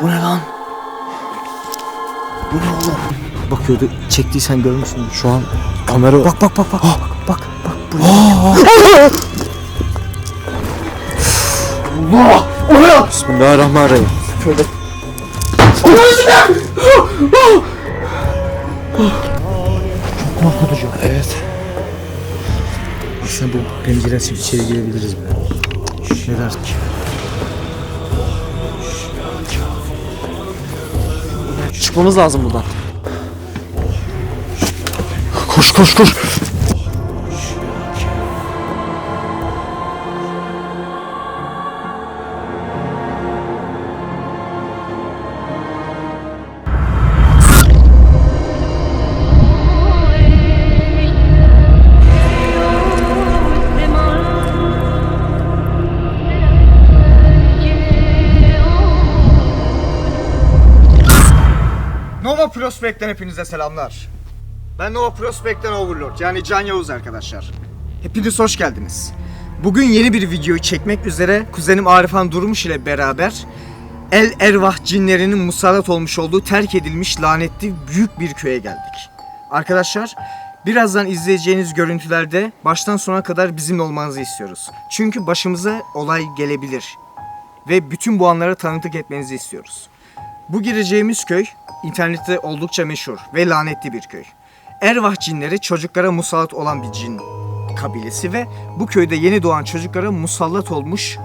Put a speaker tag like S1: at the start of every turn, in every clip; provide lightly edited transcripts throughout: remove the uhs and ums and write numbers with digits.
S1: Bu ne lan? Bu ne oğlum? Bakıyordu, çektiysen görmüşsün. Şu an kamera... Bak. Bak. Allah! Allah! Bismillahirrahmanirrahim. Şöyle... Çok korkutucu. Evet. Aslında bu pencere açıp içeri girebiliriz mi? Ne dersin? Çıkmamız lazım buradan. Koş.
S2: Nova Prospect'ten hepinize selamlar. Ben Nova Prospect'ten Overlord, yani Can Yavuz arkadaşlar. Hepiniz hoş geldiniz. Bugün yeni bir videoyu çekmek üzere kuzenim Arifan Durmuş ile beraber El Ervah cinlerinin musallat olmuş olduğu terk edilmiş lanetli büyük bir köye geldik. Arkadaşlar, birazdan izleyeceğiniz görüntülerde baştan sona kadar bizimle olmanızı istiyoruz. Çünkü başımıza olay gelebilir ve bütün bu anlara tanıklık etmenizi istiyoruz. Bu gireceğimiz köy internette oldukça meşhur ve lanetli bir köy. Ervah cinleri çocuklara musallat olan bir cin kabilesi ve bu köyde yeni doğan çocuklara musallat olmuş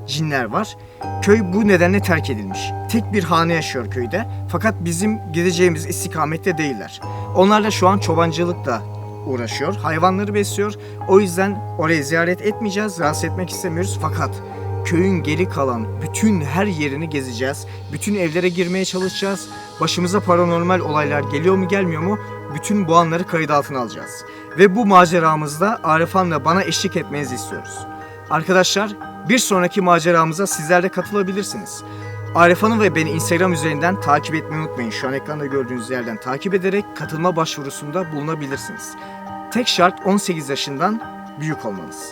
S2: cinler var. Köy bu nedenle terk edilmiş. Tek bir hane yaşıyor köyde, fakat bizim gideceğimiz istikamette değiller. Onlarla şu an çobancılıkla uğraşıyor, hayvanları besliyor. O yüzden orayı ziyaret etmeyeceğiz, rahatsız etmek istemiyoruz, fakat köyün geri kalan bütün her yerini gezeceğiz. Bütün evlere girmeye çalışacağız. Başımıza paranormal olaylar geliyor mu gelmiyor mu? Bütün bu anları kayıt altına alacağız. Ve bu maceramızda Arifan'la bana eşlik etmenizi istiyoruz. Arkadaşlar, bir sonraki maceramıza sizler de katılabilirsiniz. Arifan'ı ve beni Instagram üzerinden takip etmeyi unutmayın. Şu an ekranda gördüğünüz yerden takip ederek katılma başvurusunda bulunabilirsiniz. Tek şart 18 yaşından büyük olmanız.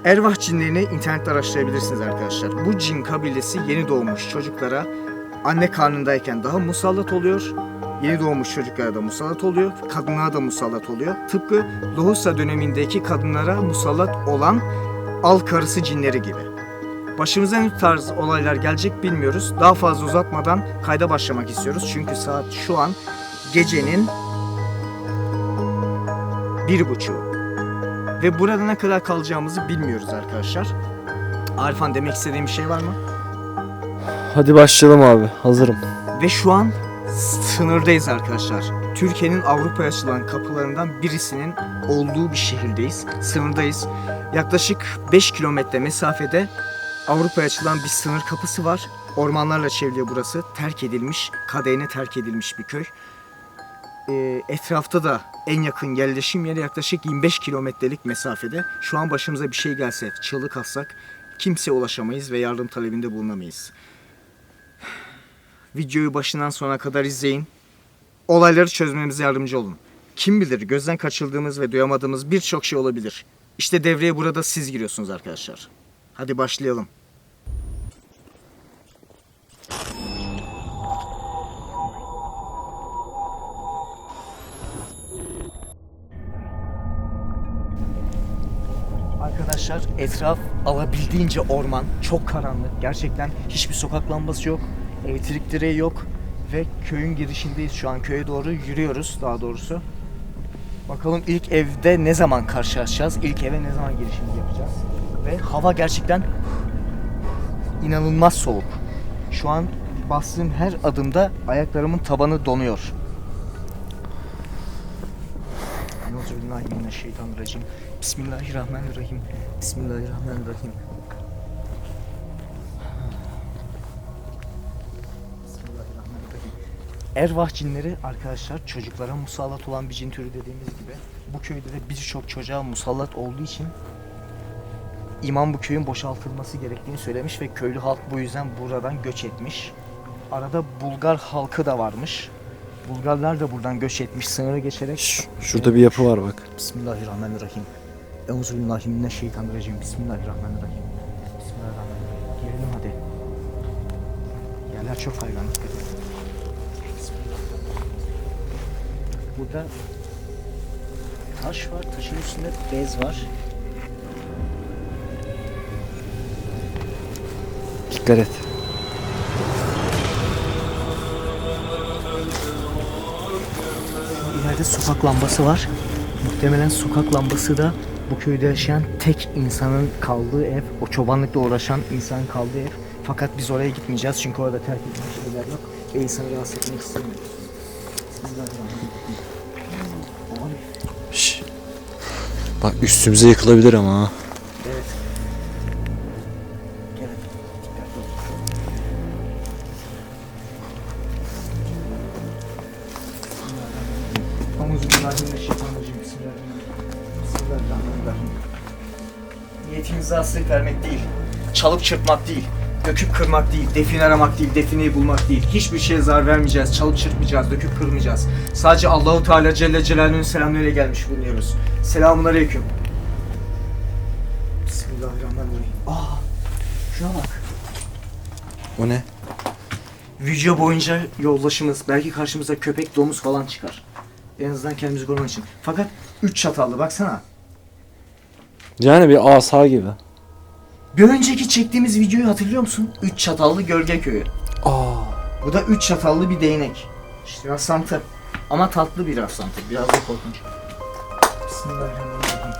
S2: Ervah cinlerini internette araştırabilirsiniz arkadaşlar. Bu cin kabilesi yeni doğmuş çocuklara anne karnındayken daha musallat oluyor. Yeni doğmuş çocuklara da musallat oluyor. Kadınlara da musallat oluyor. Tıpkı Lohusa dönemindeki kadınlara musallat olan al karısı cinleri gibi. Başımıza ne tarz olaylar gelecek bilmiyoruz. Daha fazla uzatmadan kayda başlamak istiyoruz. Çünkü saat şu an gecenin 1:30. Ve burada ne kadar kalacağımızı bilmiyoruz arkadaşlar. Arifan, demek istediğin bir şey var mı?
S1: Hadi başlayalım abi. Hazırım.
S2: Ve şu an sınırdayız arkadaşlar. Türkiye'nin Avrupa'ya açılan kapılarından birisinin olduğu bir şehirdeyiz. Sınırdayız. Yaklaşık 5 kilometre mesafede Avrupa'ya açılan bir sınır kapısı var. Ormanlarla çevrili burası. Terk edilmiş, kaderine terk edilmiş bir köy. Etrafta da en yakın yerleşim yeri yaklaşık 25 kilometrelik mesafede. Şu an başımıza bir şey gelse, çığlık atsak kimseye ulaşamayız ve yardım talebinde bulunamayız. Videoyu başından sona kadar izleyin. Olayları çözmemize yardımcı olun. Kim bilir, gözden kaçırdığımız ve duyamadığımız birçok şey olabilir. İşte devreye burada siz giriyorsunuz arkadaşlar. Hadi başlayalım. Arkadaşlar, etraf alabildiğince orman, çok karanlık. Gerçekten hiçbir sokak lambası yok, elektrik direği yok ve köyün girişindeyiz şu an. Köye doğru yürüyoruz daha doğrusu. Bakalım ilk evde ne zaman karşılaşacağız, ilk eve ne zaman girişimizi yapacağız. Ve hava gerçekten inanılmaz soğuk. Şu an bastığım her adımda ayaklarımın tabanı donuyor. Euzubillahimineşşeytanirracim. Bismillahirrahmanirrahim. Bismillahirrahmanirrahim. Bismillahirrahmanirrahim. Ervah cinleri arkadaşlar çocuklara musallat olan bir cin türü dediğimiz gibi. Bu köyde de birçok çocuğa musallat olduğu için imam bu köyün boşaltılması gerektiğini söylemiş ve köylü halk bu yüzden buradan göç etmiş. Arada Bulgar halkı da varmış. Bulgarlar da buradan göç etmiş sınırı geçerek.
S1: Şurada bir yapı var bak.
S2: Bismillahirrahmanirrahim. Euzubillahimineşşeytanirracim. Bismillahirrahmanirrahim. Bismillahirrahmanirrahim. Girelim hadi. Yerler çok kaygan. Dikkat edin. Burada taş var. Taşın üstünde bez var.
S1: Dikkat et.
S2: İleride sokak lambası var. Muhtemelen sokak lambası da bu köyde yaşayan tek insanın kaldığı ev. O çobanlıkla uğraşan insanın kaldığı ev. Fakat biz oraya gitmeyeceğiz çünkü orada terk edilmiş şeyler yok. Ve insanı rahatsız etmek istemiyoruz.
S1: Şşş. Bak üstümüze yıkılabilir ama ha.
S2: Evet. Gel hadi. Dikkatli ol. Euzubillahimineşşeytanirracim. Bismillahirrahmanirrahim. Niyetimiz hastalık vermek değil, çalıp çırpmak değil, döküp kırmak değil, define aramak değil, defineyi bulmak değil. Hiçbir şeye zarar vermeyeceğiz, çalıp çırpmayacağız, döküp kırmayacağız. Sadece Allahu Teala Celle Celaluhu'nun selamlarıyla gelmiş bulunuyoruz. Selamünaleyküm. Bismillahirrahmanirrahim. Şuna bak.
S1: O ne?
S2: Video boyunca yollaşımız, belki karşımıza köpek, domuz falan çıkar. En azından kendimizi korumak için. Fakat 3 çatallı baksana.
S1: Yani bir asa gibi.
S2: Bir önceki çektiğimiz videoyu hatırlıyor musun? 3 çatallı gölge köyü. Bu da 3 çatallı bir değnek. İşte rastlantı. Ama tatlı bir rastlantı. Biraz da korkunç. Bismillahirrahmanirrahim.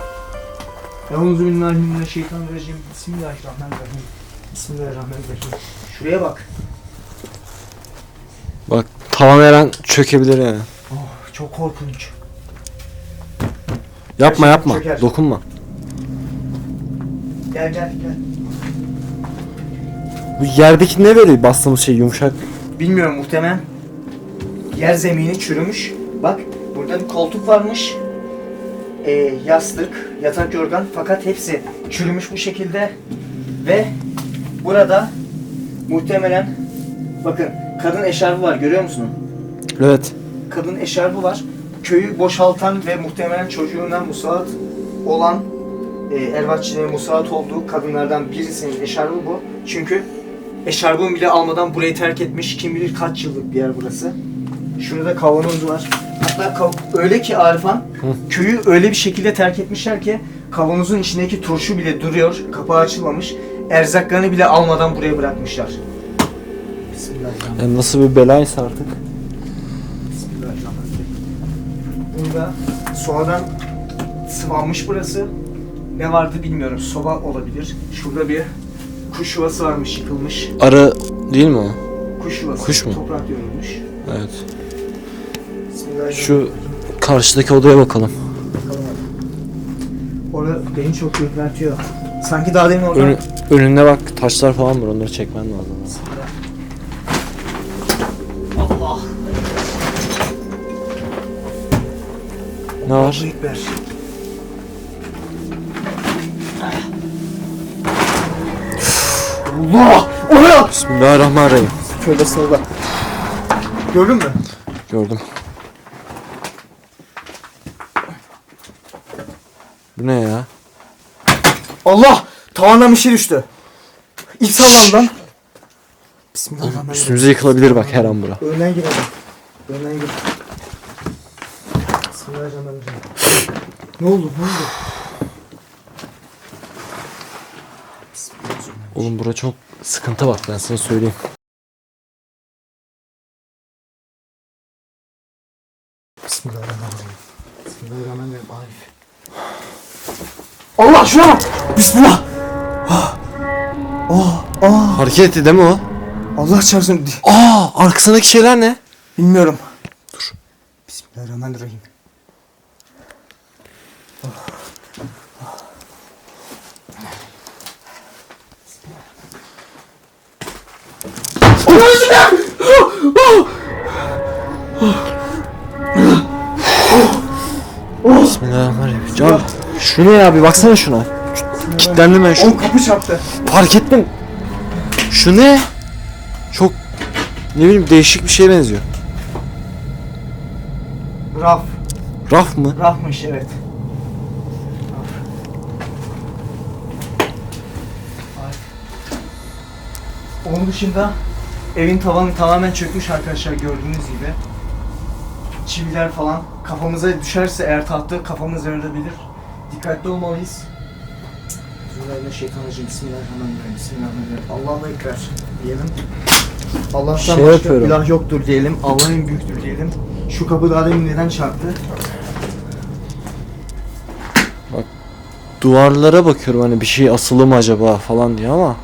S2: Euzubillahimineşşeytanirracim. Bismillahirrahmanirrahim. Bismillahirrahmanirrahim. Şuraya bak.
S1: Bak tavan her an çökebilir yani.
S2: Oh, çok korkunç.
S1: Yapma yapma.
S2: Çöker.
S1: Dokunma.
S2: Gel gel gel.
S1: Bu yerdeki ne böyle bastığımız şey yumuşak.
S2: Bilmiyorum, muhtemelen yer zemini çürümüş. Bak burada bir koltuk varmış. Yastık, yatak yorgan, fakat hepsi çürümüş bu şekilde. Ve burada muhtemelen bakın kadın eşarbı var, görüyor musun?
S1: Evet.
S2: Kadın eşarbı var. Köyü boşaltan ve muhtemelen çocuğuna musallat olan Ervatçı'nın musallat olduğu kadınlardan birisinin eşarbı bu. Çünkü eşarbını bile almadan burayı terk etmiş. Kim bilir kaç yıllık bir yer burası. Şurada kavanozu var. Hatta öyle ki Arifan, köyü öyle bir şekilde terk etmişler ki kavanozun içindeki turşu bile duruyor. Kapağı açılmamış. Erzaklarını bile almadan buraya bırakmışlar. Bismillahirrahmanirrahim.
S1: Yani nasıl bir belaysa artık.
S2: Bismillahirrahmanirrahim. Burada sonradan sıvanmış burası. Ne vardı bilmiyorum. Soba olabilir. Şurada bir kuş yuvası varmış, yıkılmış.
S1: Arı değil mi o?
S2: Kuş yuvası.
S1: Kuş mu?
S2: Toprak yorulmuş.
S1: Evet.
S2: Bismillahirrahmanirrahim.
S1: Şu karşıdaki odaya bakalım.
S2: Bakalım hadi. Orada beni çok ürpertiyor. Sanki daha demin orada...
S1: Önünde bak taşlar falan var, onları çekmen lazım.
S2: Bismillah. Allah.
S1: Ne var?
S2: Allahu Ekber. Allah! O ne ya?
S1: Bismillahirrahmanirrahim.
S2: Şöyle sağda. Gördün mü?
S1: Gördüm. Bu ne ya?
S2: Allah! Tavandan bir şey düştü. İlk sallandı lan. Bismillahirrahmanirrahim.
S1: Üstümüze yıkılabilir bak her an bura.
S2: Önden gir hadi. Önden gir. Bismillahirrahmanirrahim. Ne oldu? Ne oldu? Bismillahirrahmanirrahim.
S1: Oğlum bura çok sıkıntı bak, ben sana söyleyeyim.
S2: Bismillahirrahmanirrahim. Bismillahirrahmanirrahim. Arif. Allah şuna bak! Bismillah!
S1: Hareket etti değil mi o?
S2: Allah çarpsın.
S1: Arkasındaki şeyler ne?
S2: Bilmiyorum. Dur. Bismillahirrahmanirrahim.
S1: Bismillahirrahmanirrahim. Can şu ne ya, bir baksana şuna. Kilitlendim ben şu.
S2: Kapı çarptı.
S1: Fark ettim. Şu ne? Çok ne bileyim değişik bir şeye benziyor.
S2: Raf.
S1: Raf mı?
S2: Rafmış evet. Raf. Onun dışında Evin tavanı tamamen çökmüş arkadaşlar, gördüğünüz gibi. Çiviler falan. Kafamıza düşerse eğer tahta kafamız yarılabilir. Dikkatli olmalıyız. Bismillahirrahmanirrahim. Bismillahirrahmanirrahim. Bismillahirrahmanirrahim. Allahu Ekber diyelim. Allah'tan
S1: Şey
S2: başka
S1: yapıyorum.
S2: ilah yoktur diyelim. Allah en büyüktür diyelim. Şu kapı daha demin neden çarptı?
S1: Duvarlara bakıyorum hani bir şey asılı mı acaba falan diye ama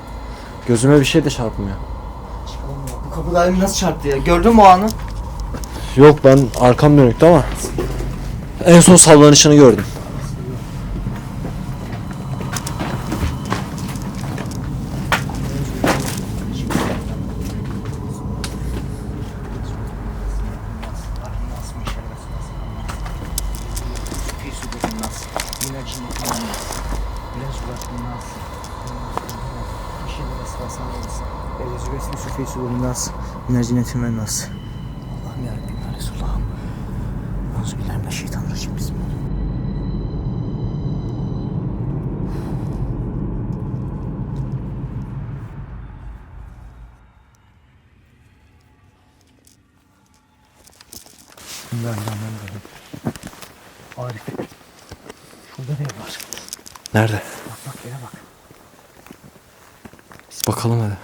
S1: gözüme bir şey de çarpmıyor.
S2: Bu kapı daha demin nasıl çarptı ya? Gördün mü o anı?
S1: Yok, ben arkam dönüktü ama en son sallanışını gördüm.
S2: Allah'ım yarabbim ya Resulallah'ım. Euzubillahimineşşeytanirracim. Bismillah. Bismillahirrahmanirrahim. Arif. Şurada ne var?
S1: Nerede?
S2: Bak yere bak.
S1: Bakalım hadi.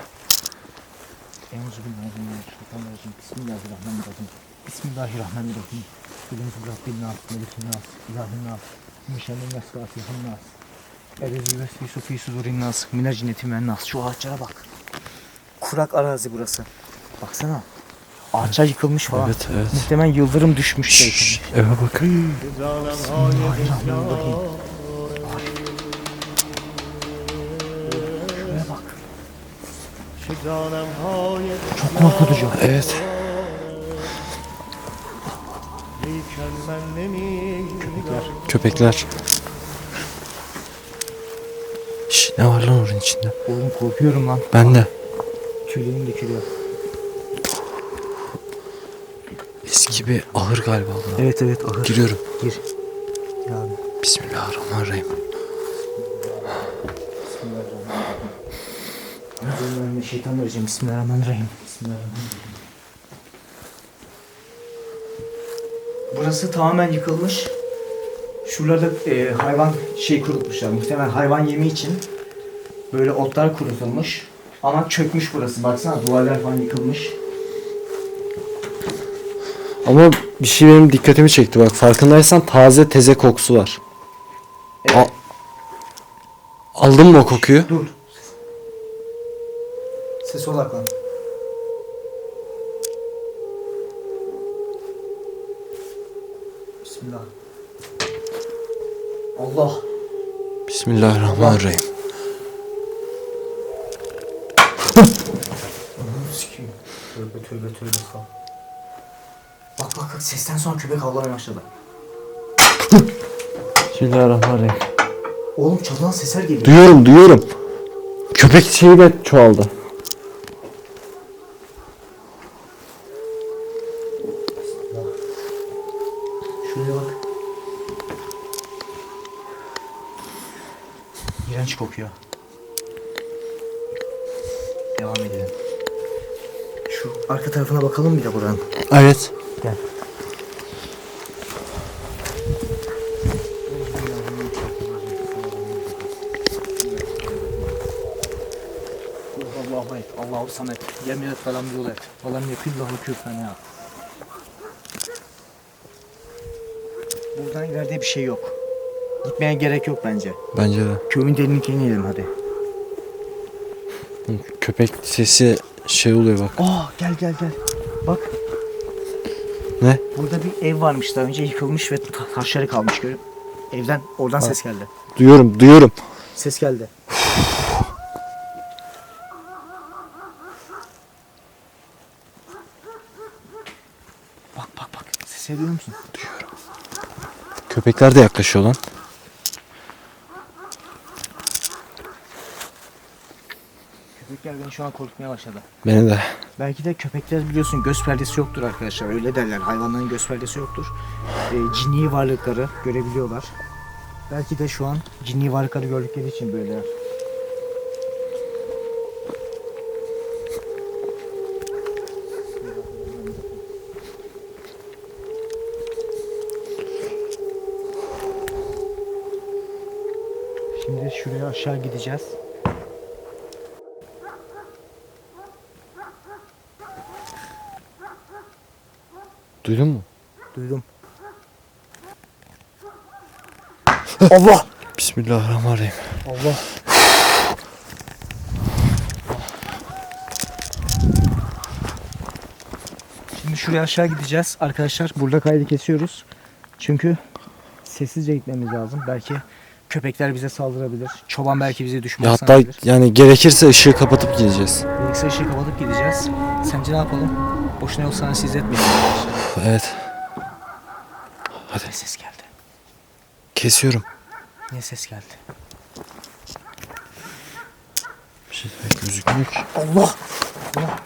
S2: Euzubillahimineşşeytanirracim. Bismillahirrahmanirrahim. Bismillahirrahmanirrahim. Bilinci Rabbin nas, melikin nas, ilahin nas, mişenin nas, fatihin nas. Erezi vesfisu fi sudurin nas, minel cinnetin ve nas. Şu ağaçlara bak. Kurak arazi burası. Baksana. Ağaçlar yıkılmış falan.
S1: Evet, evet.
S2: Muhtemelen yıldırım düşmüş de yıkılmış.
S1: Eve bakın.
S2: Bismillahirrahmanirrahim. Şuraya bak. Çok korkutucu.
S1: Evet. Köpekler. Şş, ne var lan onun içinde?
S2: Oğlum korkuyorum lan.
S1: Ben de.
S2: Tüylerim dökülüyor.
S1: Eski bir ahır galiba bu.
S2: Evet evet ahır.
S1: Giriyorum.
S2: Gir. Ya abi.
S1: Bismillahirrahmanirrahim.
S2: Bismillahirrahmanirrahim. Bismillahirrahmanirrahim. Bismillahirrahmanirrahim. Burası tamamen yıkılmış. Şuralarda hayvan kurutmuşlar. Muhtemelen hayvan yemi için böyle otlar kurutulmuş. Ama çökmüş burası. Baksana duvarlar falan yıkılmış.
S1: Ama bir şey benim dikkatimi çekti bak. Farkındaysan taze teze kokusu var.
S2: Evet.
S1: Aldın mı o kokuyu?
S2: Dur. Sese odaklan. Bismillah. Allah.
S1: Bismillahirrahmanirrahim.
S2: Sikeyim. Tövbe tövbe tövbe sağ ol. Bak bak bak sesten sonra köpek havlamaya başladı.
S1: Bismillahirrahmanirrahim.
S2: Oğlum çalınan sesler geliyor.
S1: Duyuyorum. Köpek şeyi de çoğaldı.
S2: Şuraya bak. İğrenç kokuyor. Devam edelim. Şu arka tarafına bakalım bir de buranın.
S1: Evet.
S2: Gel. Allahu Ekber, Allahu Samet. Yemin et falan bir yol et. Falan yakillahu küfen ya. Buradan ileride bir şey yok. Gitmeye gerek yok bence.
S1: Bence de.
S2: Köyün derinliklerine inelim hadi.
S1: Köpek sesi şey oluyor bak.
S2: Gel. Bak.
S1: Ne?
S2: Burada bir ev varmış daha önce yıkılmış ve taşları kalmış görüp. Oradan ses geldi.
S1: Duyuyorum.
S2: Ses geldi. Bak. Ses duyuyor musun?
S1: Duyuyorum. Köpekler de yaklaşıyor lan.
S2: Köpekler beni şu an korkutmaya başladı.
S1: Beni de.
S2: Belki de köpekler biliyorsun göz perdesi yoktur arkadaşlar. Öyle derler. Hayvanların göz perdesi yoktur. Cinni varlıkları görebiliyorlar. Belki de şu an cinni varlıkları gördükleri için böyleler. Şuraya aşağı gideceğiz.
S1: Duydun mu?
S2: Duydum. Allah!
S1: Bismillahirrahmanirrahim.
S2: Allah! Şimdi şuraya aşağı gideceğiz. Arkadaşlar burada kaydı kesiyoruz. Çünkü sessizce gitmemiz lazım. Belki köpekler bize saldırabilir. Çoban belki bize düşman
S1: Ya hatta
S2: sanabilir.
S1: yani gerekirse ışığı kapatıp gideceğiz.
S2: Gerekirse ışığı kapatıp gideceğiz. Sence ne yapalım? Boşuna yol sana siz etmeyelim arkadaşlar.
S1: Evet. Hadi.
S2: Ne ses geldi?
S1: Kesiyorum.
S2: Ne ses geldi?
S1: Bir şey gözükmüyor ki.
S2: Allah! Allah!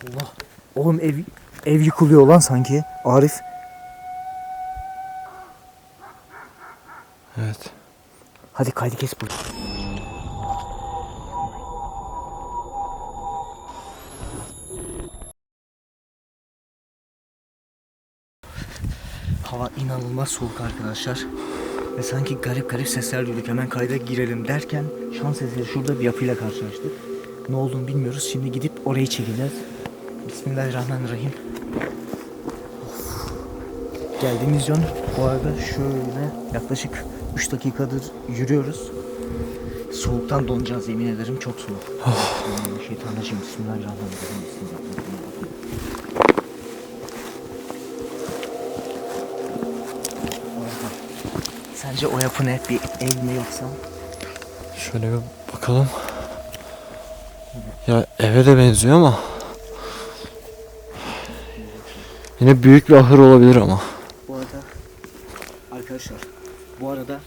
S2: Allah! Oğlum ev yıkılıyor lan sanki. Arif.
S1: Evet.
S2: Hadi kaydı kes burada. Hava inanılmaz soğuk arkadaşlar. Ve sanki garip garip sesler duyduk. Hemen kayda girelim derken şans eseri şurada bir yapıyla karşılaştık. Ne olduğunu bilmiyoruz. Şimdi gidip orayı çekeceğiz. Bismillahirrahmanirrahim. Of. Geldiğimiz yön bu arada şöyle yaklaşık 3 dakikadır yürüyoruz. Soğuktan donacağız, yemin ederim, çok soğuk. Şeytanlaşım. Bismillahirrahmanirrahim. Sence o yapı ne? Bir ev mi yoksa?
S1: Şöyle bir bakalım. Ya eve de benziyor ama. Yine büyük bir ahır olabilir ama.
S2: Bu arada arkadaşlar, bu arada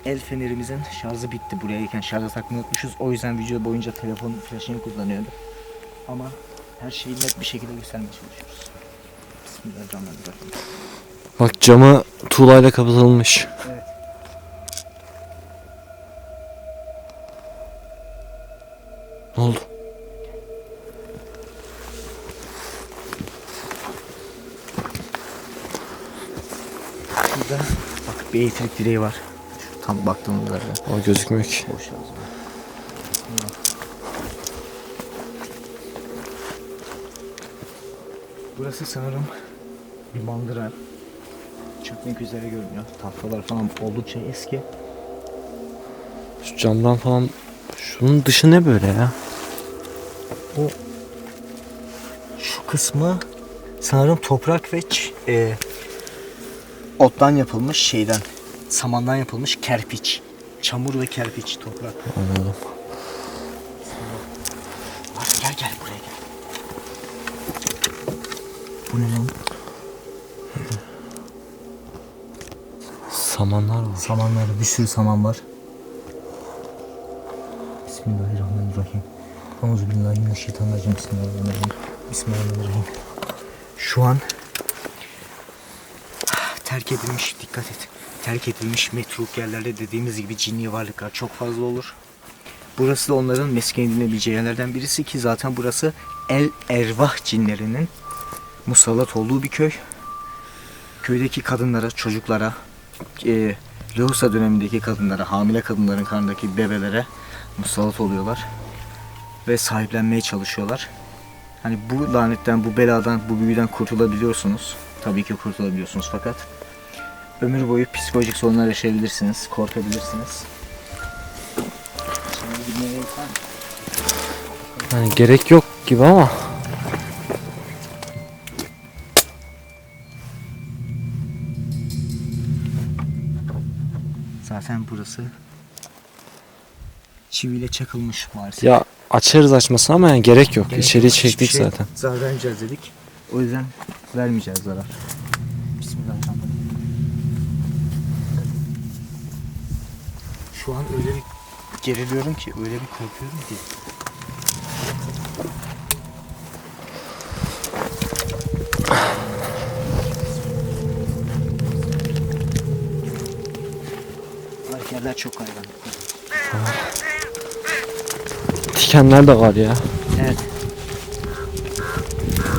S2: el fenerimizin şarjı bitti. Buraya gelirken şarja takmayı unutmuşuz. O yüzden video boyunca telefon flaşını kullanıyorduk. Ama her şeyi net bir şekilde göstermeye çalışıyoruz. Bismillahirrahmanirrahim.
S1: Bak camı tuğlayla kapatılmış.
S2: Evet.
S1: Ne oldu?
S2: Şurada bak bir elektrik direği var. Şu tam baktığımız yerde.
S1: O gözükmüyor ki.
S2: Boş lazım. Burası sanırım bir mandıra. Çökmek üzere görünüyor. Tahtalar falan oldukça eski.
S1: Şu camdan falan. Şunun dışı ne böyle ya?
S2: Şu kısmı sanırım toprak ve ottan yapılmış şeyden. Samandan yapılmış kerpiç. Çamur ve kerpiç toprak.
S1: Anladım.
S2: Gel gel buraya gel. Bu ne lan?
S1: Samanlar var.
S2: Samanlar, bir sürü saman var. Bismillahirrahmanirrahim. Euzubillahimineşşeytanirracim. Bismillahirrahmanirrahim. Bismillahirrahmanirrahim. Şu an terk edilmiş, dikkat et. Terk edilmiş metruk yerlerde dediğimiz gibi cinli varlıklar çok fazla olur. Burası da onların mesken edinebileceği yerlerden birisi ki zaten burası El Ervah cinlerinin musallat olduğu bir köy. Köydeki kadınlara, çocuklara, lohusa dönemindeki kadınlara, hamile kadınların karnındaki bebelere musallat oluyorlar ve sahiplenmeye çalışıyorlar. Hani bu lanetten, bu beladan, bu büyüden kurtulabiliyorsunuz. Tabii ki kurtulabiliyorsunuz fakat ömür boyu psikolojik sorunlar yaşayabilirsiniz, korkabilirsiniz. Şimdi bir nereye gitsen?
S1: Yani gerek yok gibi ama.
S2: Zaten burası çiviyle çakılmış maalesef.
S1: Ya açarız açmasına ama yani gerek yok.
S2: Gerek
S1: İçeriği
S2: yok, hiçbir
S1: çektik
S2: şey
S1: zaten.
S2: zarar vermeyeceğiz dedik. O yüzden vermeyeceğiz zarar. Bismillahirrahmanirrahim. Şu an öyle bir geriliyorum ki, öyle bir korkuyorum ki. Yerler çok hayvan.
S1: Dikenler de var ya.
S2: Evet.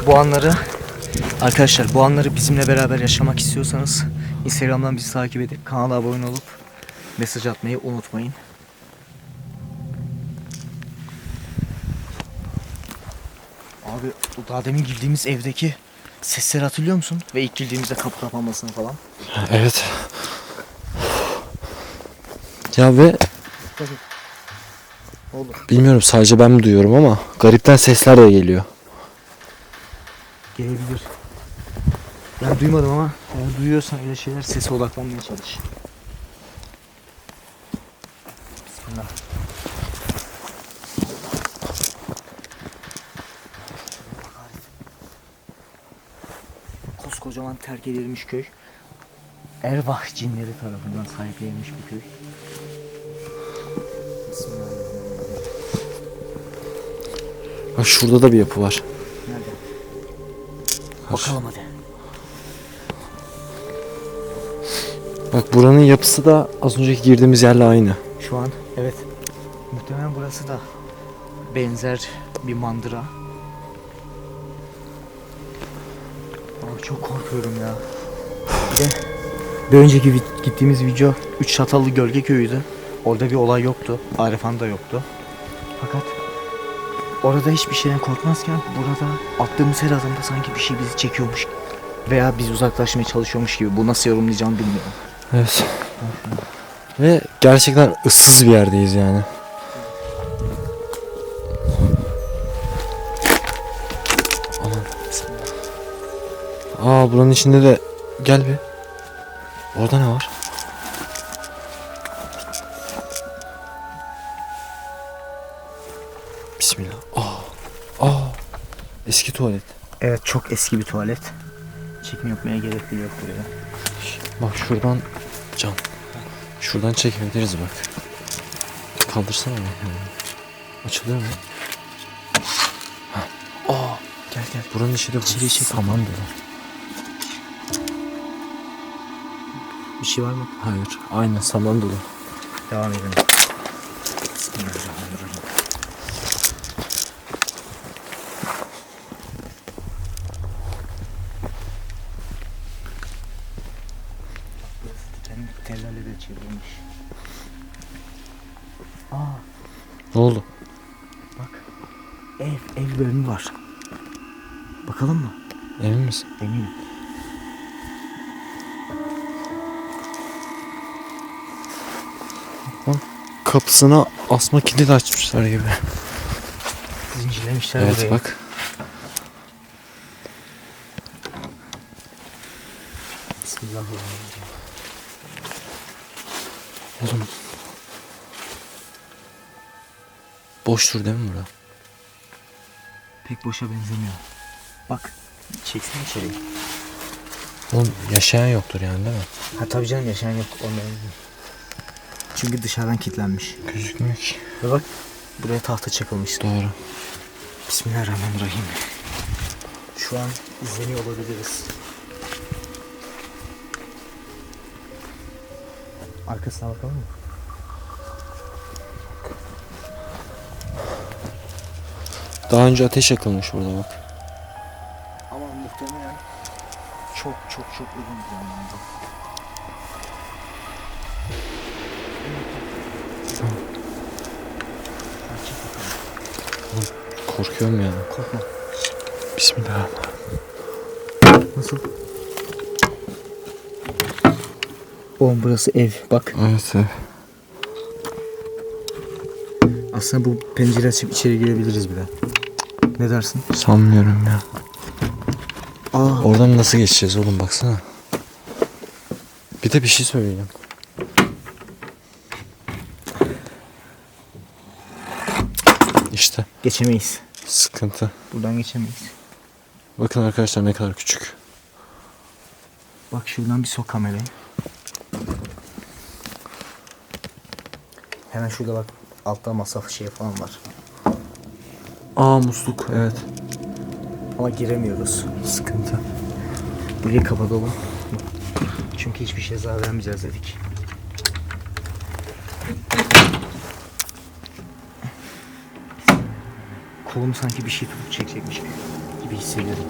S2: Bu anları arkadaşlar, bu anları bizimle beraber yaşamak istiyorsanız Instagram'dan bizi takip edip kanala abone olup mesaj atmayı unutmayın. Abi o daha demin girdiğimiz evdeki sesleri hatırlıyor musun? Ve ilk girdiğimizde kapı kapanmasını falan.
S1: Evet. Ya ve
S2: Olur.
S1: bilmiyorum sadece ben mi duyuyorum ama garipten sesler de geliyor.
S2: Gelebilir. Ben duymadım ama eğer duyuyorsan öyle şeyler sese odaklanmaya çalış. Bismillah. Koskocaman terk edilmiş köy. Ervah cinleri tarafından sahiplenilmiş bir köy. Bismillahirrahmanirrahim.
S1: Bak şurada da bir yapı var.
S2: Nerede? Bakalım hadi.
S1: Bak buranın yapısı da az önceki girdiğimiz yerle aynı.
S2: Şu an evet. Muhtemelen burası da benzer bir mandıra. Abi çok korkuyorum ya. Bir de bir önceki gittiğimiz video 3 Çatallı Gölge Köyü'ydü. Orada bir olay yoktu. Arifan da yoktu. Fakat orada hiçbir şeyden korkmazken burada attığımız her adımda sanki bir şey bizi çekiyormuş veya biz uzaklaşmaya çalışıyormuş gibi. Bu nasıl yorumlayacağımı bilmiyorum.
S1: Evet. Ve gerçekten ıssız bir yerdeyiz yani. Aman. Aa buranın içinde de gel bir. Orada ne var? Bismillah. Aa. Eski tuvalet.
S2: Evet çok eski bir tuvalet. Çekim yapmaya gerek bile yok buraya.
S1: Bak şuradan Can. Şuradan çekebiliriz bak. Kaldırsana onu. Açılıyor mu?
S2: Gel gel.
S1: Buranın içi de
S2: İçeriği çek.
S1: saman dolu.
S2: Bir şey var mı?
S1: Hayır. Aynen saman dolu.
S2: Devam edelim. Bismillahirrahmanirrahim. Tellerle de çevrilmiş.
S1: Ne oldu?
S2: Bak. Ev bölümü var. Bakalım mı?
S1: Emin misin?
S2: Eminim.
S1: Bak kapısına asma kilit açmışlar gibi.
S2: Zincirlemişler
S1: Evet
S2: burayı.
S1: bak.
S2: Bismillahirrahmanirrahim.
S1: Oğlum. Boştur değil mi bura?
S2: Pek boşa benzemiyor. Bak. Çeksene içeriye.
S1: Oğlum yaşayan yoktur yani değil mi?
S2: Ha tabii canım yaşayan yok. Onların. Çünkü dışarıdan kilitlenmiş.
S1: Gözükmüyor ki.
S2: Ve bak buraya tahta çakılmış.
S1: Doğru.
S2: Bismillahirrahmanirrahim. Şu an izleniyor olabiliriz. Arkasına bakalım mı?
S1: Daha önce ateş yakılmış burada bak.
S2: Ama muhtemelen çok uzun bir zamanda.
S1: Korkuyorum yani.
S2: Korkma.
S1: Bismillahirrahmanirrahim.
S2: Nasıl? Oğlum burası ev. Bak.
S1: Evet ev.
S2: Aslında bu pencere açıp içeri girebiliriz bile. Ne dersin?
S1: Sanmıyorum ya.
S2: Aa.
S1: Oradan nasıl geçeceğiz oğlum baksana. Bir de bir şey söyleyeceğim. İşte
S2: Geçemeyiz.
S1: sıkıntı.
S2: Buradan geçemeyiz.
S1: Bakın arkadaşlar ne kadar küçük.
S2: Bak şuradan bir sok kamerayı. Hemen şurada bak. Altta masraf şey falan var.
S1: Aa musluk evet.
S2: Ama giremiyoruz.
S1: Sıkıntı.
S2: Burayı kapatalım. Çünkü hiçbir şey zarar vermeyeceğiz dedik. Kolum sanki bir şey tutup çekecekmiş gibi hissediyorum.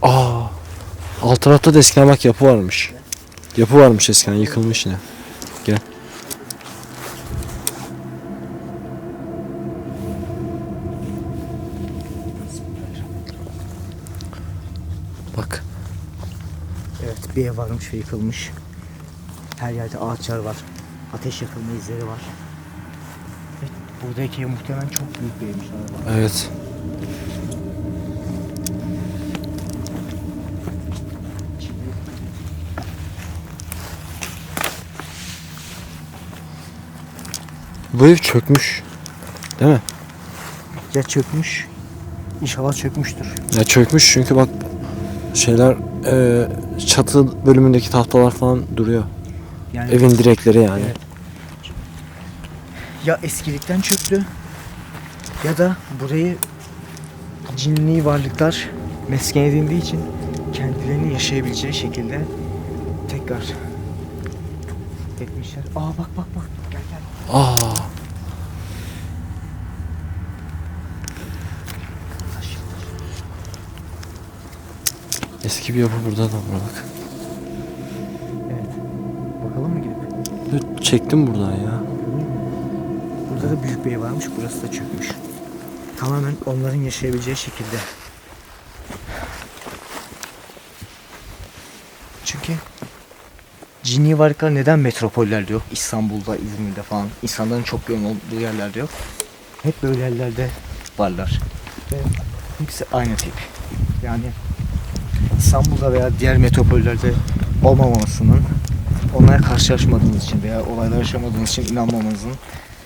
S1: Aa tarafta da eskiden bak yapı varmış. Yapı varmış eskiden, yıkılmış yine. Gel. Bak.
S2: Evet, bir ev varmış ve yıkılmış. Her yerde ağaçlar var. Ateş yakılma izleri var. Ve buradaki ev muhtemelen çok büyük bir evmiş.
S1: Evet. Bu ev çökmüş. Değil mi?
S2: Ya çökmüş. İnşallah çökmüştür.
S1: Ya çökmüş çünkü bak şeyler çatı bölümündeki tahtalar falan duruyor.
S2: Yani
S1: Evin direkleri yani.
S2: Evet. Ya eskilikten çöktü ya da burayı cinli varlıklar mesken edindiği için kendilerini yaşayabileceği şekilde tekrar etmişler. Aa bak bak bak. Gel gel.
S1: Aa. Eski bir yapı burada da var bak.
S2: Evet. Bakalım mı gidip?
S1: Çektim buradan ya.
S2: Burada da büyük bir ev varmış. Burası da çökmüş. Tamamen onların yaşayabileceği şekilde. Çünkü cinli varlıklar neden metropollerde yok? İstanbul'da, İzmir'de falan. İnsanların çok yoğun olduğu yerlerde yok. Hep böyle yerlerde varlar. Ve hepsi aynı tip. Yani İstanbul'da veya diğer metropollerde olmamasının, onlara karşılaşmadığınız için veya olaylar yaşamadığınız için inanmamanızın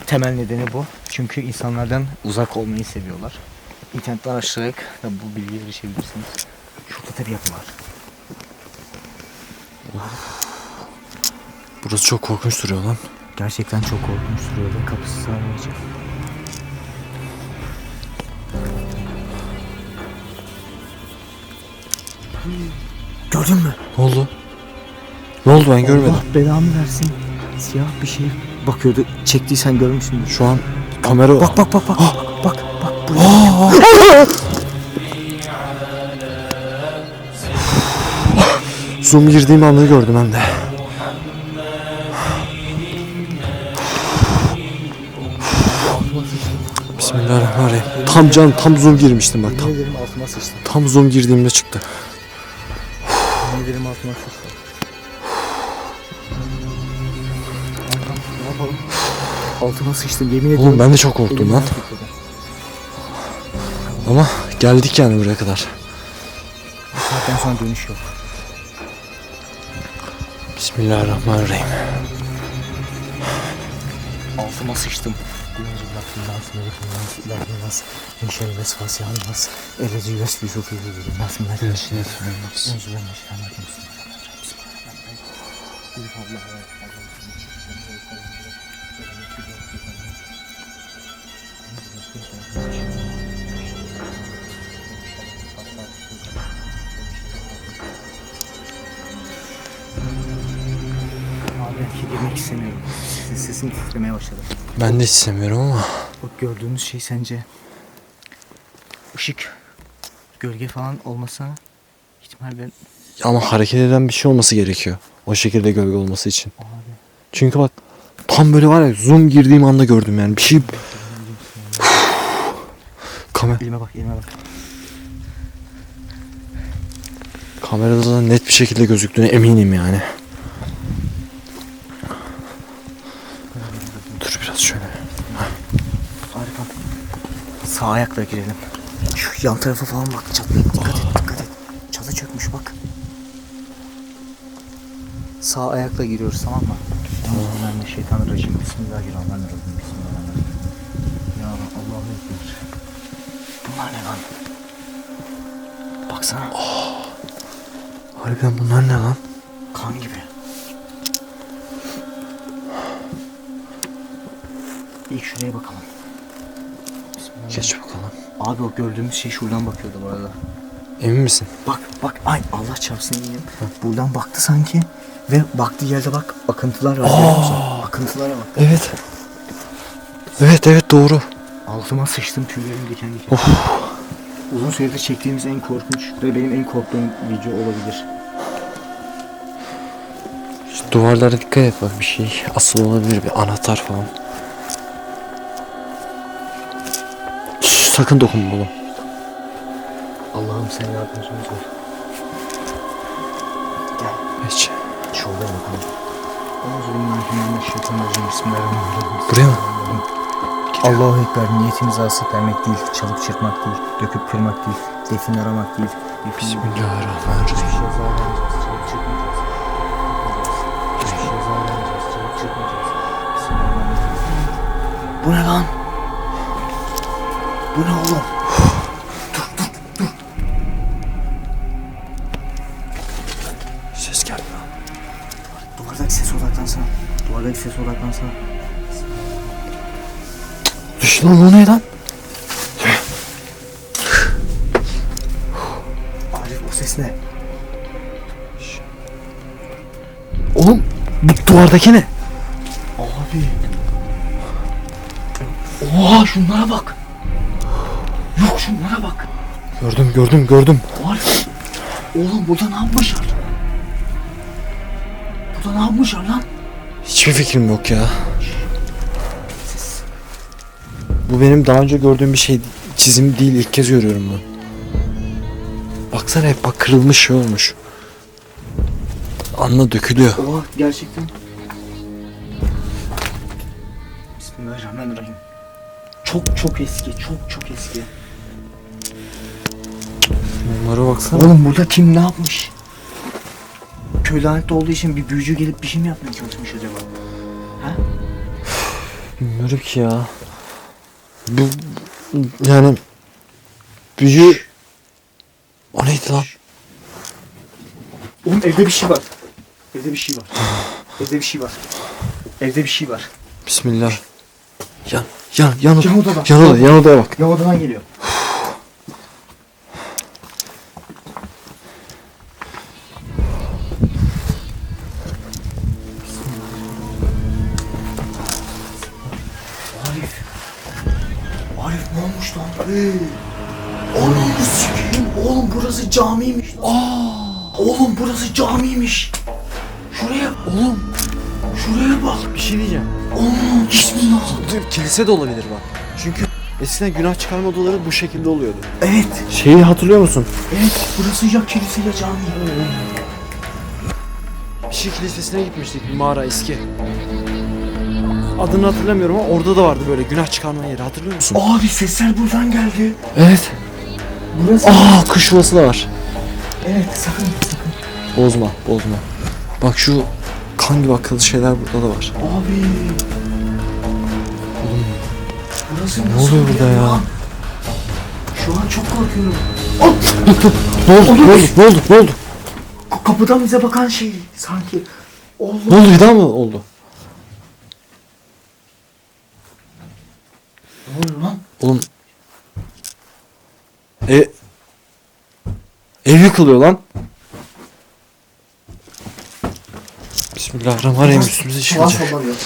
S2: temel nedeni bu. Çünkü insanlardan uzak olmayı seviyorlar. İnternetten araştırarak da bu bilgiye erişebilirsiniz. Şurada da bir yapı var.
S1: Burası çok korkunç duruyor lan.
S2: Gerçekten çok korkunç duruyor ve kapısı sağlayacak. Gördün mü?
S1: Ne oldu? Ne oldu, ben görmedim.
S2: Allah belamı versin. Siyah bir şey bakıyordu. Çektiysen görmüşsündür.
S1: Şu an kamera...
S2: Bak bak bak bak. Bak bak buraya.
S1: Zoom girdiğim anda gördüm hem de. Bismillahirrahmanirrahim. Tam zoom girmiştim bak.
S2: Yemin ederim altıma sıçtım.
S1: Tam zoom girdiğimde çıktı.
S2: Yemin ederim altıma sıçtım. Ne yapalım? Altıma sıçtım yemin ediyorum.
S1: Oğlum ben de çok korktum
S2: Elimden
S1: lan.
S2: titredi.
S1: Ama geldik yani buraya kadar.
S2: Bu saatten sonra dönüş yok.
S1: Bismillahirrahmanirrahim.
S2: Altıma sıçtım. Abi girmek istemiyorum. Sesim titremeye başladı.
S1: Ben de istemiyorum ama.
S2: Bak gördüğünüz şey sence ışık, gölge falan olmasa ihtimalle
S1: Ama hareket eden bir şey olması gerekiyor. O şekilde gölge olması için.
S2: abi.
S1: Çünkü bak tam böyle var ya, zoom girdiğim anda gördüm yani bir şey.
S2: Elime bak, elime bak.
S1: Kamerada da net bir şekilde gözüktüğüne eminim yani. Dur biraz şöyle.
S2: Harika. Sağ ayakla girelim. Şu yan tarafa falan bak. Çatıya dikkat et, dikkat et. Çatı çökmüş bak. Sağ ayakla giriyoruz, tamam mı? Euzubillahimineşşeytanirracim. Bismillahirrahmanirrahim. Bismillahirrahmanirrahim. Ya Allahu Ekber. Bunlar ne lan? Baksana.
S1: Harbiden bunlar ne lan?
S2: Kan gibi. İlk şuraya bakalım.
S1: Geç bakalım.
S2: Abi o gördüğümüz şey şuradan bakıyordu bu arada.
S1: Emin misin?
S2: Bak bak, ay Allah çarpsın iyiyim. Buradan baktı sanki ve baktığı yerde bak akıntılar var. Görüyor musun? Akıntılara bak.
S1: Evet. Evet doğru.
S2: Altıma sıçtım, tüylerim diken diken. Uzun süredir çektiğimiz en korkunç ve benim en korktuğum video olabilir.
S1: Duvarlara dikkat et bak, bir şey asıl olabilir, bir anahtar falan. Sakın dokunma oğlum.
S2: Allah'ım sen yardımcımız ol. Gel.
S1: Geç.
S2: Şurada bakalım. Bismillahirrahmanirrahim. Bismillahirrahmanirrahim.
S1: Buraya mı?
S2: Allahu Ekber. Niyetimiz asık vermek değil, çalıp çırpmak değil, döküp kırmak değil, defin aramak değil.
S1: Bismillahirrahmanirrahim.
S2: Bu ne lan? Bu ne oğlum?
S1: Ses geldi lan.
S2: Duvardaki ses odaklansana. Duvardaki ses odaklansana.
S1: Düş lan, o ne lan?
S2: Arif, o ses ne?
S1: Oğlum bu duvardaki ne?
S2: Abi. Oha, şunlara bak. Yok, şunlara bak.
S1: Gördüm.
S2: Arif. Oğlum burada ne yapmışlar? Burada ne yapmışlar lan?
S1: Hiçbir fikrim yok ya. Bu benim daha önce gördüğüm bir şey, çizim değil, ilk kez görüyorum bunu. Baksana, hep bak kırılmış, şey olmuş. Anla, dökülüyor.
S2: Oha, gerçekten. Bismillahirrahmanirrahim. Çok eski, çok eski.
S1: Bunlara baksana.
S2: Oğlum burada kim ne yapmış? Köy lanetli olduğu için bir büyücü gelip bir şey mi yapmaya çalışmış acaba? Ha?
S1: Bilmiyorum ki ya. Bu yani büyü. O neydi lan?
S2: Oğlum evde bir şey var. Evde bir şey var. Evde bir şey var. Evde bir şey var.
S1: Bismillah. Yan
S2: Yan odada.
S1: yan odaya bak.
S2: Ya odadan geliyor. Arif ne olmuş lan? Oğlum sikeyim. Oğlum burası camiymiş. Oğlum burası camiymiş. Şuraya bak.
S1: Bir şey diyeceğim.
S2: Oğlum bismillah.
S1: Kilise de olabilir bak. Çünkü eskiden günah çıkarma odaları bu şekilde oluyordu.
S2: Evet.
S1: Şeyi hatırlıyor musun?
S2: Evet, burası ya kilise ya cami.
S1: Bir şey kilisesine gitmiştik, bir mağara eski. Adını hatırlamıyorum ama orada da vardı böyle günah çıkarma yeri, hatırlıyor musun?
S2: Abi sesler buradan geldi.
S1: Evet.
S2: Burası.
S1: Kuş yuvası da var.
S2: Evet, sakın.
S1: Bozma. Bak şu kan gibi akıllı şeyler burada da var.
S2: Abi. Burası
S1: Ne
S2: nasıl
S1: oluyor
S2: bir
S1: burada
S2: yer
S1: ya?
S2: lan? Şu an çok korkuyorum.
S1: Ne oldu?
S2: Kapıdan bize bakan şey sanki.
S1: Ne oldu, bir daha mı oldu?
S2: Ne oluyor lan?
S1: Oğlum. Ev yıkılıyor lan. Bismillahirrahmanirrahim, üstümüze
S2: Tavan
S1: çıkacak.
S2: sallanıyor.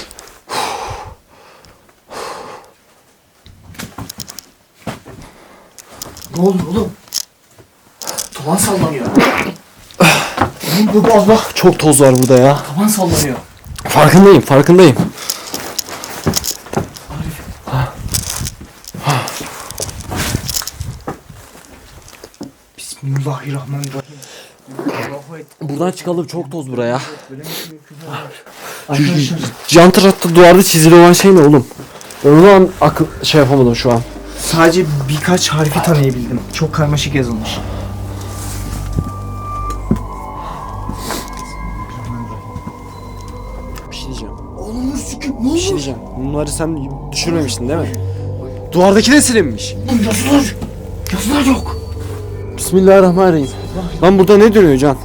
S2: Ne oluyor oğlum? Tavan sallanıyor. Oğlum bu Allah.
S1: Çok toz var burada ya.
S2: Tavan sallanıyor.
S1: Farkındayım.
S2: Arif. Bismillahirrahmanirrahim. Allahu Ekber.
S1: Buradan çıkalım, çok toz buraya.
S2: Arkadaşlar.
S1: Yan tarafta duvarda çizili olan şey ne oğlum? Ben onu şey yapamadım şu an.
S2: Sadece birkaç harfi tanıyabildim. Çok karmaşık yazılmış.
S1: Bir şey diyeceğim.
S2: Oğlum sikim ne
S1: Bir şey diyeceğim. Bunları sen düşürmemiştin değil mi? Duvardaki de silinmiş.
S2: Oğlum yazılar yok.
S1: Bismillahirrahmanirrahim. Lan burada ne dönüyor Can?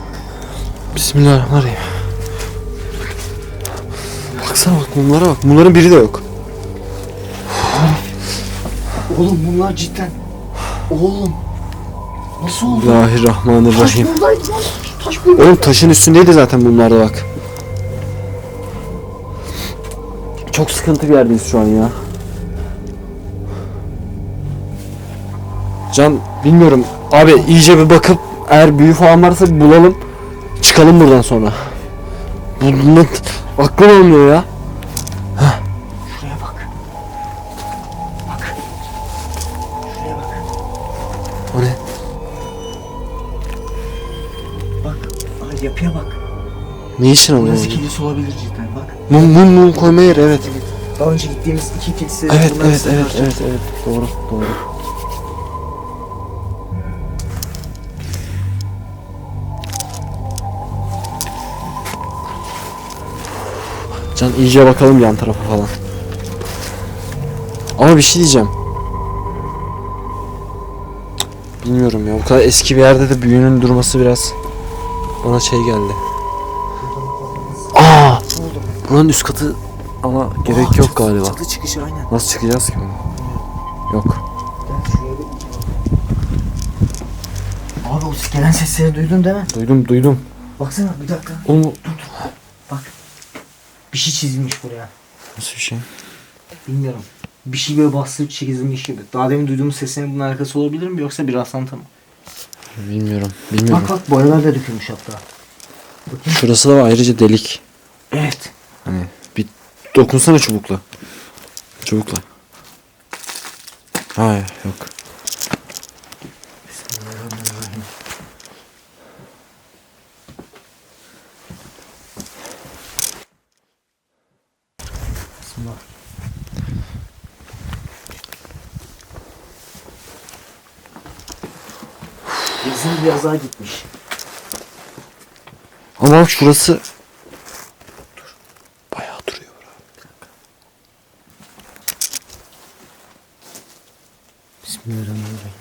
S1: Bismillahirrahmanirrahim. Baksana bak, bunlara bak. Bunların biri de yok.
S2: Oğlum bunlar cidden. Oğlum. Nasıl oldu?
S1: Bismillahirrahmanirrahim.
S2: Taş buradaydı lan. Taş burada.
S1: Oğlum taşın üstündeydi zaten bunlar da bak. Çok sıkıntı bir yerdeyiz şu an ya. Can bilmiyorum. Abi iyice bir bakıp eğer büyü falan varsa bir bulalım. Çıkalım buradan sonra. Bunun aklım olmuyor ya.
S2: Şuraya bak. Bak. Şuraya bak.
S1: O ne?
S2: Bak. Ay, yapıya bak.
S1: Ne işin oluyor?
S2: Burası kilise olabilir cidden bak.
S1: Mum koyma yeri, evet.
S2: Daha önce gittiğimiz 2 kilise.
S1: Evet. Doğru. Can iyice bakalım yan tarafa falan. Ama bir şey diyeceğim. Cık, bilmiyorum ya. Bu kadar eski bir yerde de büyünün durması biraz bana şey geldi. Aa! Buranın üst katı ama gerek yok galiba.
S2: Çatı çıkışı aynen.
S1: Nasıl çıkacağız ki bunu? Yok.
S2: Gel şuraya bir. Abi o gelen sesleri duydun değil mi?
S1: Duydum.
S2: Baksana bir dakika.
S1: Oğlum
S2: Bak. Bir şey çizilmiş buraya.
S1: nasıl bir şey?
S2: Bilmiyorum. Bir şey böyle bastırıp çizilmiş gibi. Daha demin duyduğumuz seslerin bunun alakası olabilir mi yoksa bir rastlantı mı?
S1: Bilmiyorum.
S2: Bak boyalar da dökülmüş hatta.
S1: Şurası da var, ayrıca delik.
S2: Evet.
S1: Hani bir dokunsana çubukla. Çubukla. Hayır yok.
S2: Bismillahirrahmanirrahim. Bismillah. Yazın biraz daha gitmiş.
S1: Ama bak şurası bayağı duruyor.
S2: Bismillahirrahmanirrahim.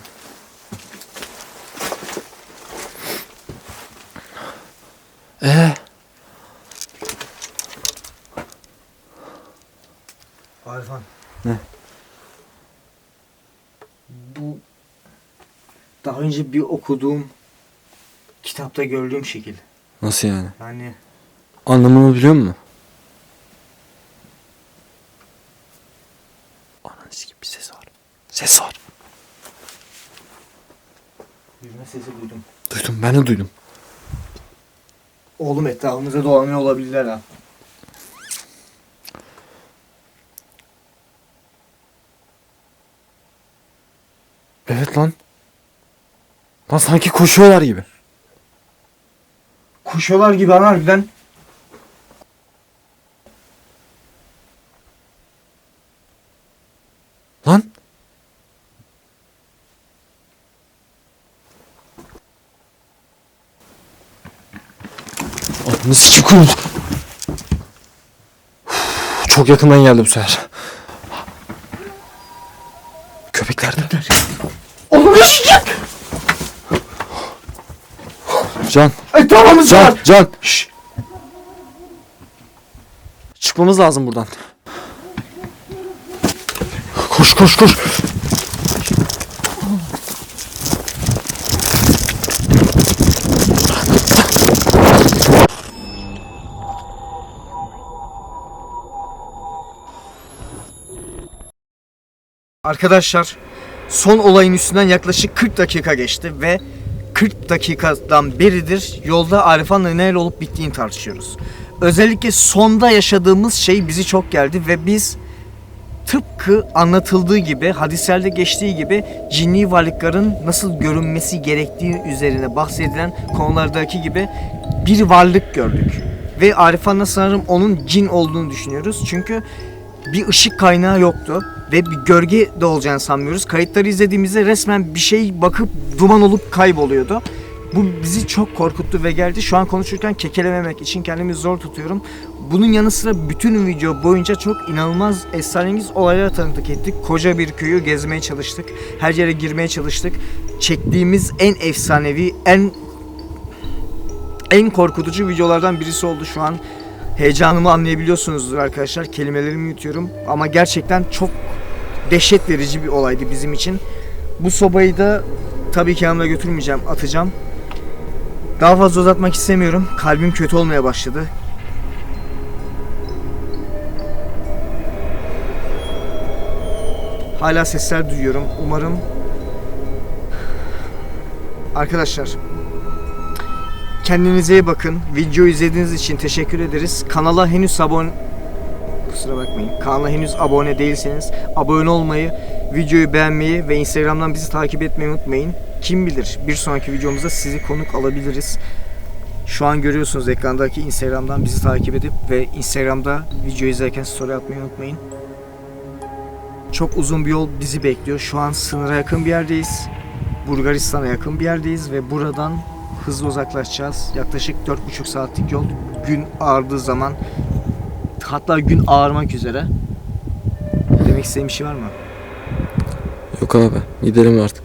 S2: Arifan.
S1: Ne?
S2: Bu daha önce bir okuduğum kitapta gördüğüm şekil.
S1: Nasıl yani?
S2: Yani
S1: Anlamını biliyor musun? Ananız gibi bir ses var. Ses var.
S2: yürüme sesi duydum.
S1: Duydum, ben de duydum.
S2: Oğlum etrafımıza dolanıyor olabilirler ha.
S1: Evet lan. Lan sanki koşuyorlar gibi.
S2: Koşuyorlar gibi harbiden.
S1: Lan. Ananı sikim kuruldu. Çok yakından geldi bu sefer. Köpekler de.
S2: Oğlum eşek!
S1: Can.
S2: Etrafımız var.
S1: Can. Şşş. Çıkmamız lazım buradan. Koş.
S2: Arkadaşlar son olayın üstünden yaklaşık 40 dakika geçti ve 40 dakikadan beridir yolda Arifan'la neler olup bittiğini tartışıyoruz. Özellikle sonda yaşadığımız şey bizi çok geldi ve biz tıpkı anlatıldığı gibi, hadislerde geçtiği gibi cinni varlıkların nasıl görünmesi gerektiği üzerine bahsedilen konulardaki gibi bir varlık gördük. Ve Arifan'la sanırım onun cin olduğunu düşünüyoruz. Çünkü bir ışık kaynağı yoktu ve bir gölge de olacağını sanmıyoruz. Kayıtları izlediğimizde resmen bir şey bakıp duman olup kayboluyordu. Bu bizi çok korkuttu ve geldi. Şu an konuşurken kekelememek için kendimi zor tutuyorum. Bunun yanı sıra bütün video boyunca çok inanılmaz esrarengiz olaylara tanıklık ettik. Koca bir köyü gezmeye çalıştık. Her yere girmeye çalıştık. Çektiğimiz en efsanevi, en korkutucu videolardan birisi oldu şu an. Heyecanımı anlayabiliyorsunuzdur arkadaşlar. Kelimelerimi yutuyorum. Ama gerçekten çok dehşet verici bir olaydı bizim için. Bu sobayı da tabii ki yanımda götürmeyeceğim. Atacağım. Daha fazla uzatmak istemiyorum. Kalbim kötü olmaya başladı. Hala sesler duyuyorum. Umarım... Arkadaşlar... Kendinize iyi bakın. Videoyu izlediğiniz için teşekkür ederiz. Kanala henüz abone değilseniz abone olmayı, videoyu beğenmeyi ve Instagram'dan bizi takip etmeyi unutmayın. Kim bilir bir sonraki videomuzda sizi konuk alabiliriz. Şu an görüyorsunuz ekrandaki Instagram'dan bizi takip edip ve Instagram'da video izlerken story atmayı unutmayın. Çok uzun bir yol bizi bekliyor. Şu an sınıra yakın bir yerdeyiz. Bulgaristan'a yakın bir yerdeyiz ve buradan hızlı uzaklaşacağız. Yaklaşık 4,5 saatlik yol. Gün ağardığı zaman, hatta gün ağarmak üzere. Demek istediğim bir şey var mı?
S1: Yok abi, gidelim artık.